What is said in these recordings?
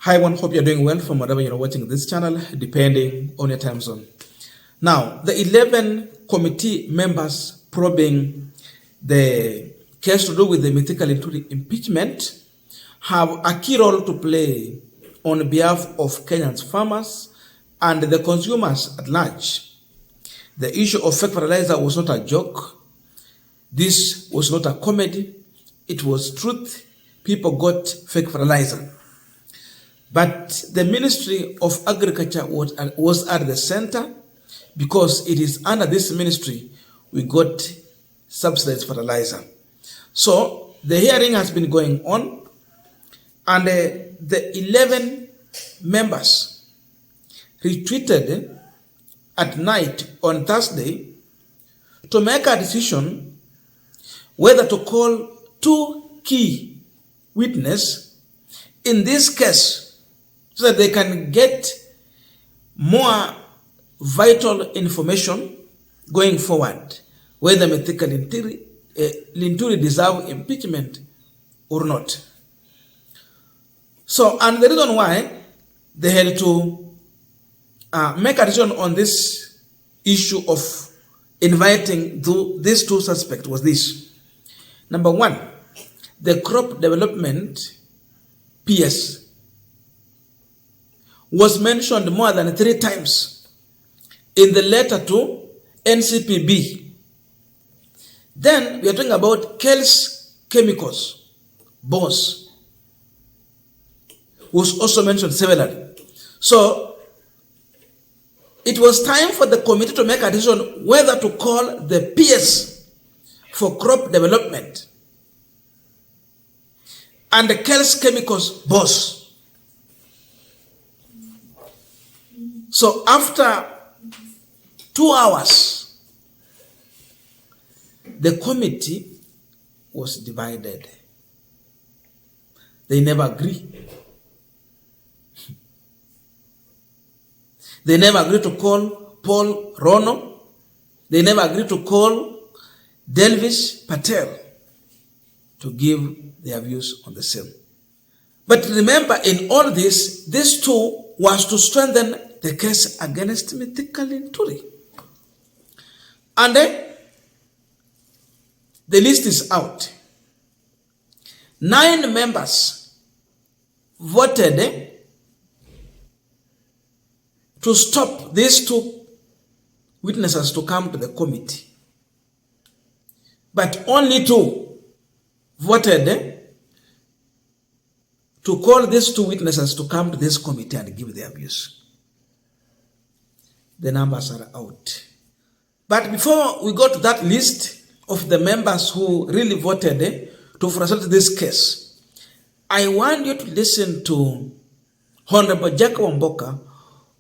Hi everyone, hope you're doing well from wherever you're watching this channel, depending on your time zone. Now, the 11 committee members probing the case to do with the mythical impeachment have a key role to play on behalf of Kenya's farmers and the consumers at large. The issue of fake fertilizer was not a joke. This was not a comedy. It was truth. People got fake fertilizer. But the Ministry of Agriculture was at the center, because it is under this ministry we got subsidized fertilizer. So the hearing has been going on, and the 11 members retreated at night on Thursday to make a decision whether to call two key witnesses in this case, so that they can get more vital information going forward, whether mythical Linturi deserve impeachment or not. So, and the reason why they had to make a decision on this issue of inviting these two suspects was this. Number one, the crop development PS was mentioned more than 3 times in the letter to NCPB. Then we are talking about Kel's Chemicals boss, was also mentioned severally. So it was time for the committee to make a decision whether to call the PS for crop development and the Kel's Chemicals boss. So after 2 hours, the committee was divided. They never agree. They never agreed to call Paul Rono. They never agreed to call Delvish Patel to give their views on the same. But remember, in all this, these two was to strengthen the case against mythical Linturi. And then the list is out. 9 members voted to stop these 2 witnesses to come to the committee. But only 2 voted to call these 2 witnesses to come to this committee and give their views. The numbers are out. But before we go to that list of the members who really voted to frustrate this case, I want you to listen to Honorable Jacob Mboka,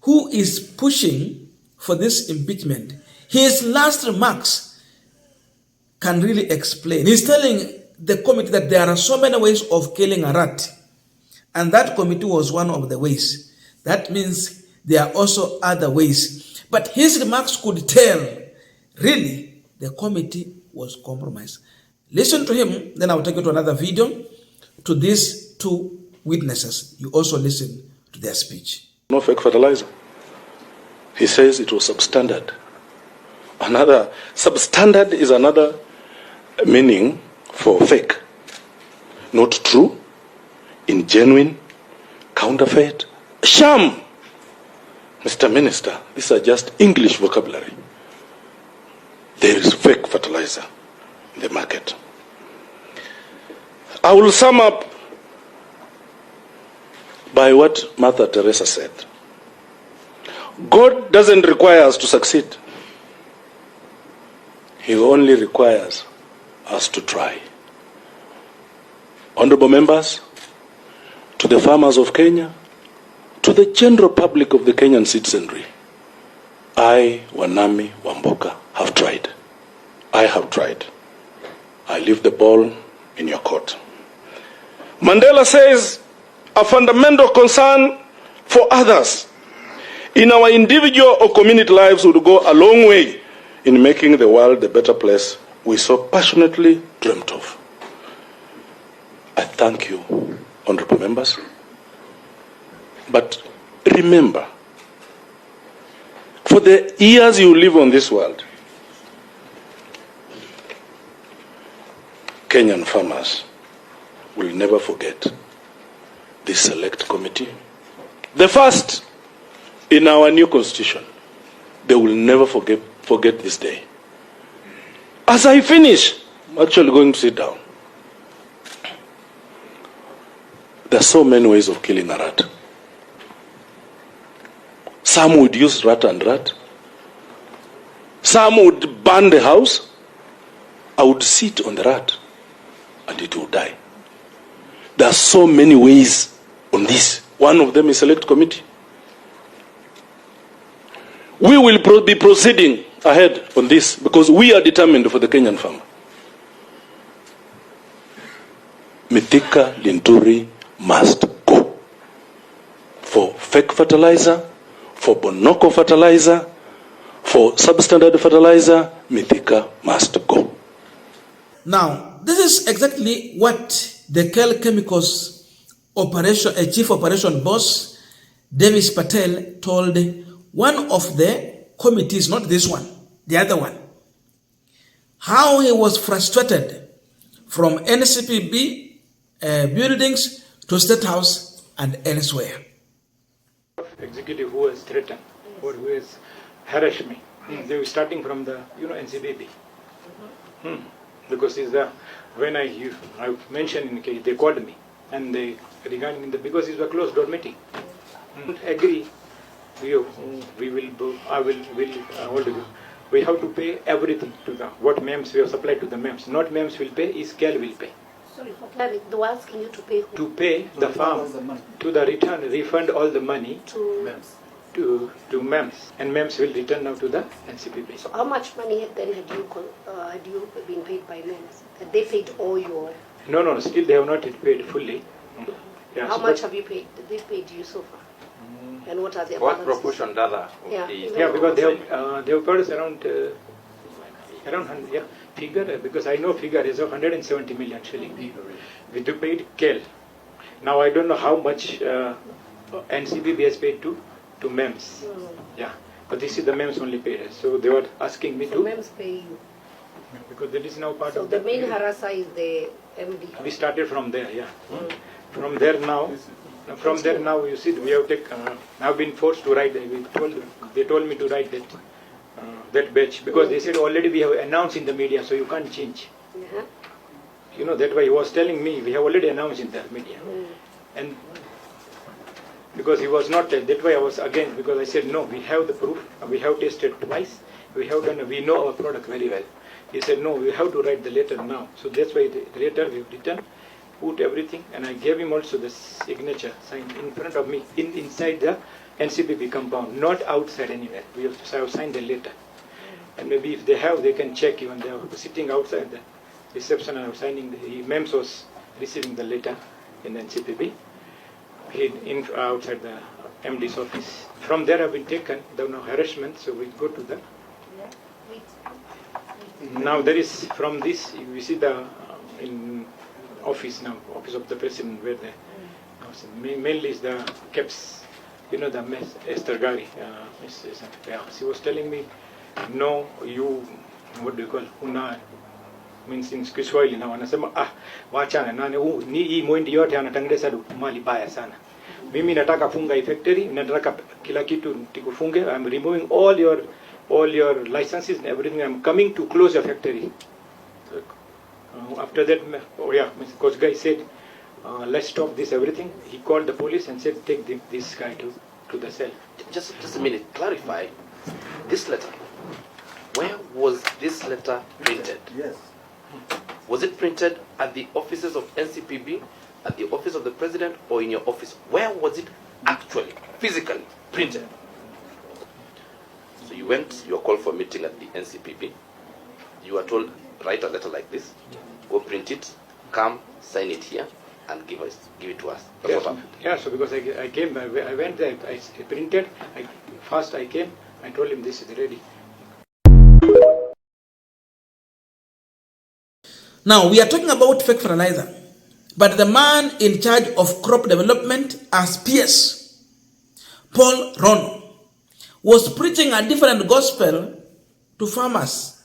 who is pushing for this impeachment. His last remarks can really explain. He's telling the committee that there are so many ways of killing a rat, and that committee was one of the ways. That means there are also other ways. But his remarks could tell, really, the committee was compromised. Listen to him, then I'll take you to another video, to these 2 witnesses. You also listen to their speech. No fake fertilizer. He says it was substandard. Substandard is another meaning for fake. Not true, ingenuine, counterfeit, sham. Mr. Minister, these are just English vocabulary. There is fake fertilizer in the market. I will sum up by what Mother Teresa said. God doesn't require us to succeed. He only requires us to try. Honorable members, to the farmers of Kenya, to the general public of the Kenyan citizenry, I, Wanami Wamboka, have tried. I have tried. I leave the ball in your court. Mandela says a fundamental concern for others in our individual or community lives would go a long way in making the world a better place we so passionately dreamt of. I thank you, honorable members. But remember, for the years you live on this world, Kenyan farmers will never forget this select committee. The first in our new constitution. They will never forget this day. As I finish, I'm actually going to sit down. There are so many ways of killing a rat. Some would use rat and rat. Some would burn the house. I would sit on the rat and it would die. There are so many ways on this. One of them is select committee. We will be proceeding ahead on this because we are determined for the Kenyan farmer. Mithika Linturi must go. For fake fertilizer, for Bonoko fertilizer, for substandard fertilizer, Mithika must go. Now, this is exactly what the KEL Chemicals chief operation boss, Davis Patel, told one of the committees, not this one, the other one, how he was frustrated from NCPB buildings to Statehouse and elsewhere. Executive who has threatened or who has harassed me. They were starting from the NCPB. Because when I mentioned in case, they called me and they regarding because it was a closed door meeting. Agree. We have to pay everything to the what MEMS we have supplied to the MEMS. Not MEMS will pay, is KEL will pay. Sorry, for clarity, they were asking you to pay who? To pay the farm, to the refund all the money To MEMS. To MEMS, and MEMS will return now to the NCPB. So how much money had you been paid by MEMS? Had they paid all your... No, still they have not paid fully. Yeah, how much have you paid? Did they paid you so far? And what are their What balances? proportion rather? Yeah, because they have paid us around 100, yeah, figure, because I know figure is of 170 million shilling. We do paid KEL. Now I don't know how much NCPB has paid to MEMS. Yeah, but this is the MEMS only paid us. So they were asking me so to... MEMS pay you? Because that is now part so of the main harasser is the MD? We started from there, yeah. From there now, you see, we have taken, I've been forced to write, they told me to write that batch, because they said already we have announced in the media, so you can't change. You know, that way he was telling me, we have already announced in the media. And because he was not, that way I was again, because I said, no, we have the proof, we have tested twice, we know our product very well. He said, no, we have to write the letter now. So that's why the letter we have written, put everything, and I gave him also the signature signed in front of me, inside the NCPB compound, not outside anywhere. We have signed the letter. And maybe if they have, they can check even. They are sitting outside the reception and signing. MEMS was receiving the letter in the NCPB, outside the MD's office. From there have been taken, there were no harassment, so we go to the... Now there is, from this, we see the in office now, office of the president, where the mainly is the CAPS, you know, the Esther Gari, she was telling me, no, you, what do you call, una, means in Kiswahili now, anasema, wachana, nane, ni hii mwindi yote anatangeza mali baya sana. Mimi nataka funga hii factory, nataka kila kitu tikufunge, I'm removing all your licenses and everything. I'm coming to close your factory. After that, Coach Guy said, let's stop this everything. He called the police and said, take this guy to the cell. Just a minute, clarify this letter. Where was this letter printed? Yes. Was it printed at the offices of NCPB, at the office of the president, or in your office? Where was it actually, physically printed? So you were called for a meeting at the NCPB. You were told, write a letter like this, go print it, come, sign it here, and give it to us. That's what happened. Yeah, so because I came, I went there, I printed, first I came, I told him this is ready. Now, we are talking about fake fertilizer, but the man in charge of crop development as PS Paul Rono, was preaching a different gospel to farmers,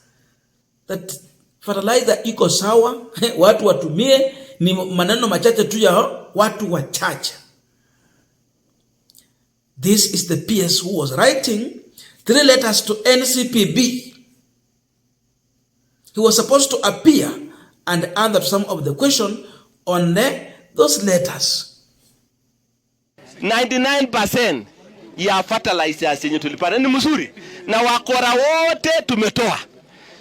that fertilizer iko sawa, watu watumie, ni maneno machache tu ya watu wachache. This is the PS who was writing 3 letters to NCPB. He was supposed to appear and answer some of the question on those letters. 99% ya fertilizers yenye tulipata ni mzuri na wakora wote tumetoa.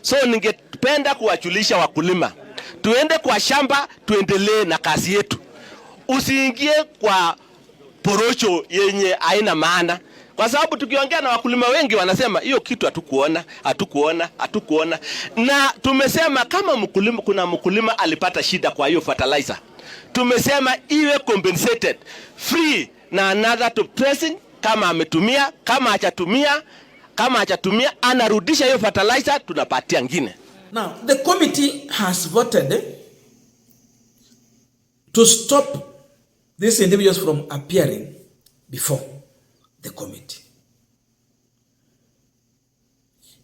So ningependa kuwajulisha wakulima, tuende kwa shamba, tuendelee na kazi yetu. Usiingie kwa porocho yenye haina maana, kwa sababu tukiongea na wakulima wengi wanasema hiyo kitu hatukuona. Na tumesema kama mkulima, kuna mkulima alipata shida kwa hiyo fertilizer, tumesema iwe compensated free na another to pressing, kama ametumia, kama hajatumia anarudisha hiyo fertilizer, tunapatia ngine. Now the committee has voted to stop these individuals from appearing before the committee.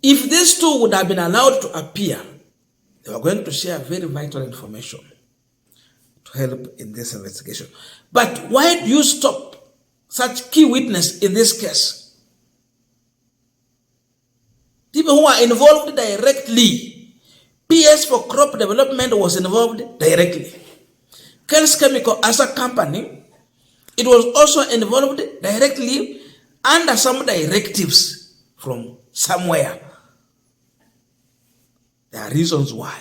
If these two would have been allowed to appear, they were going to share very vital information to help in this investigation. But why do you stop such key witness in this case? People who are involved directly. PS for Crop Development was involved directly. Kel's Chemical as a company, it was also involved directly under some directives from somewhere. There are reasons why.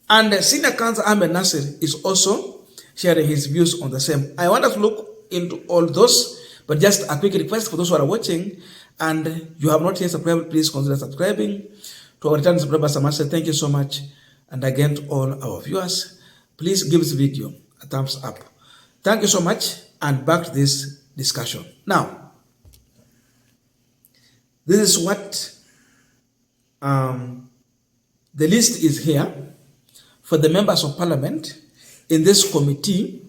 And Senior Counsel AhmedNassir is also sharing his views on the same. I want us to look into all those, but just a quick request for those who are watching and you have not yet subscribed, please consider subscribing. To our returning subscribers, I must say thank you so much. And again to all our viewers, please give this video a thumbs up. Thank you so much, and back to this discussion. Now, this is what the list is here for the members of parliament in this committee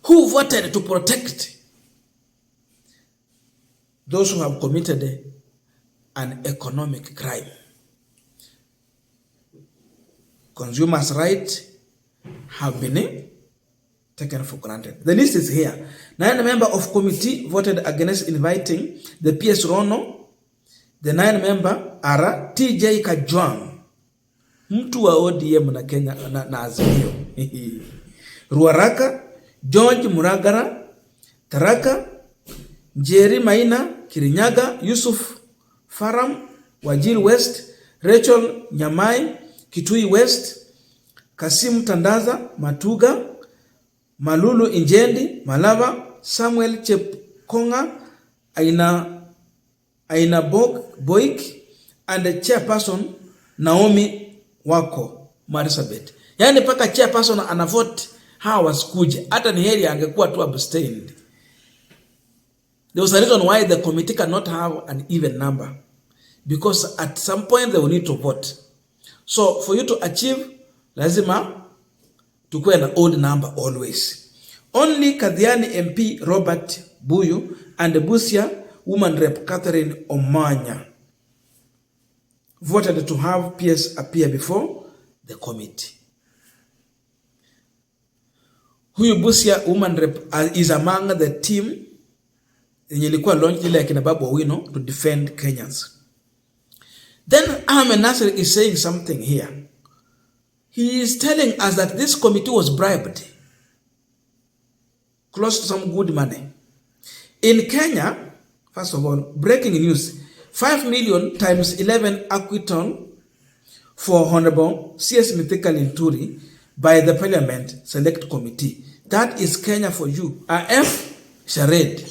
who voted to protect those who have committed an economic crime. Consumers' rights have been taken for granted. The list is here. 9 members of committee voted against inviting the PS Rono. The 9 members are TJ Kajwang, mtu wa ODM na Kenya na Azimio, Ruaraka, George Muragara, Taraka, Jerry Maina, Kirinyaga, Yusuf Faram, Wajir West, Rachel Nyamai, Kitui West, Kasim Tandaza, Matuga, Malulu Injendi, Malava, Samuel Chepkonga, Aina Boik, and the chairperson Naomi Wako Marisabet. Yani paka chairperson anavote hawa wasikuje. Hata ni heri angekuwa tu abstained. There was a reason why the committee cannot have an even number, because at some point they will need to vote. So for you to achieve, lazima tukuwe na odd number always. Only Kadhiani MP Robert Buyu and Busia Woman Rep Catherine Omanya voted to have PS appear before the committee. Huyu Busia Woman Rep is among the team yenye ilikuwa launched ile ya kina Babu Owino to defend Kenyans. Then AhmedNassir is saying something here. He is telling us that this committee was bribed close to some good money. In Kenya, first of all, breaking news, 5 million times 11 acquittal for Honorable CS Mithika Linturi by the Parliament Select Committee. That is Kenya for you. F charade.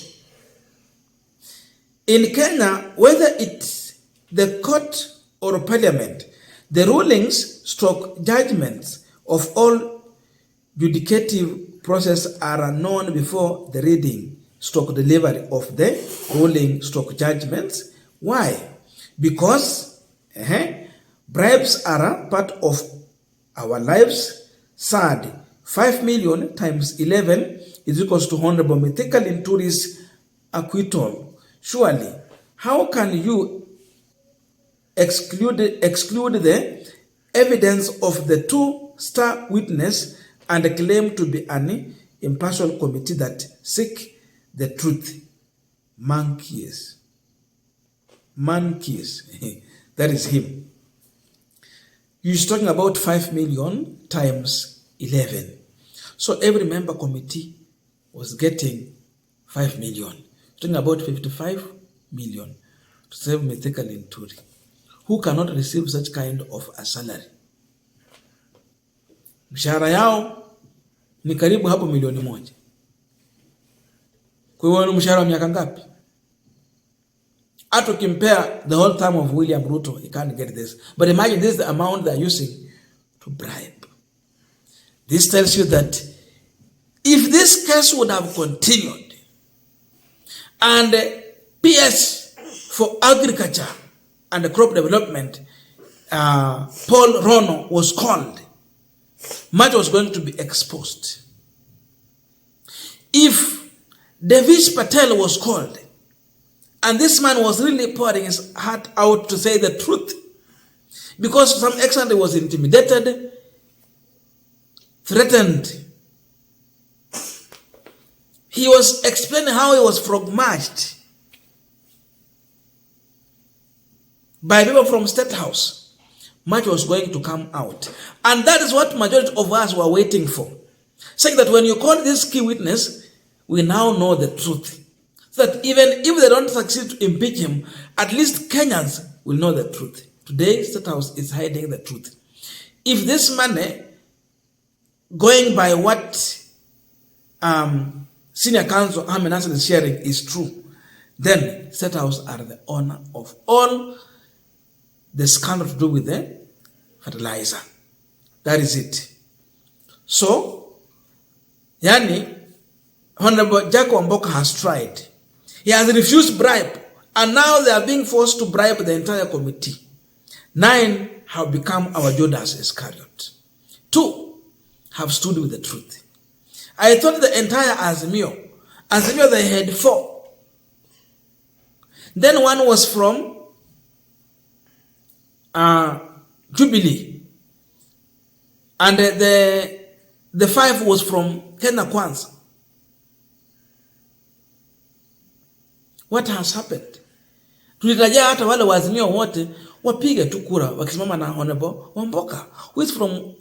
In Kenya, whether it's the court or parliament, the rulings stroke judgments of all judicative process are known before the reading stroke delivery of the ruling stroke judgments. Why? Because bribes are a part of our lives. Sad. 5 million times 11 is equals to Honorable Mithika Linturi's acquittal. Surely, how can you exclude the evidence of the two star witness and claim to be an impartial committee that seek the truth? Monkeys. That is him. He's talking about 5 million times 11. So every member committee was getting 5 million. Talking about 55 million to save Mithika Linturi, who cannot receive such kind of a salary. Mshahara yao ni karibu hapo milioni 1. Kwa hiyo ni mshahara wa miaka ngapi? Hata compare the whole time of William Ruto, he can't get this. But imagine this is the amount they're using to bribe. This tells you that if this case would have continued and PS for Agriculture and Crop Development, Paul Rono was called, much was going to be exposed. If Davis Patel was called, and this man was really pouring his heart out to say the truth, because to some extent he was intimidated, threatened. He was explaining how he was frog-marched by people from Statehouse. Much was going to come out. And that is what majority of us were waiting for. Saying that when you call this key witness, we now know the truth. So that even if they don't succeed to impeach him, at least Kenyans will know the truth. Today, Statehouse is hiding the truth. If this money, going by what Senior Counsel AhmedNassir is sharing is true, then Statehouse are the owner of all the scandal to do with the fertilizer. That is it. So, Yani, Honorable Jacob Mboka has tried. He has refused bribe, and now they are being forced to bribe the entire committee. 9 have become our Judas Iscariot. 2 have stood with the truth. I thought the entire Azimio they had 4. Then one was from Jubilee, and the 5 was from Kenya Kwanza. What has happened? Tulitarajia hata wale Waazimio wote wapige tu kura wakisimama na Honorable Wamboka, who is from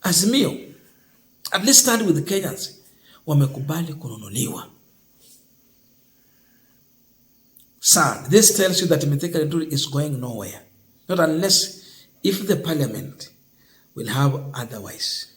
Azimio. At least stand with the Kenyans. Wamekubali kununuliwa. Sad. This tells you that Mithika Linturi is going nowhere. Not unless if the parliament will have otherwise.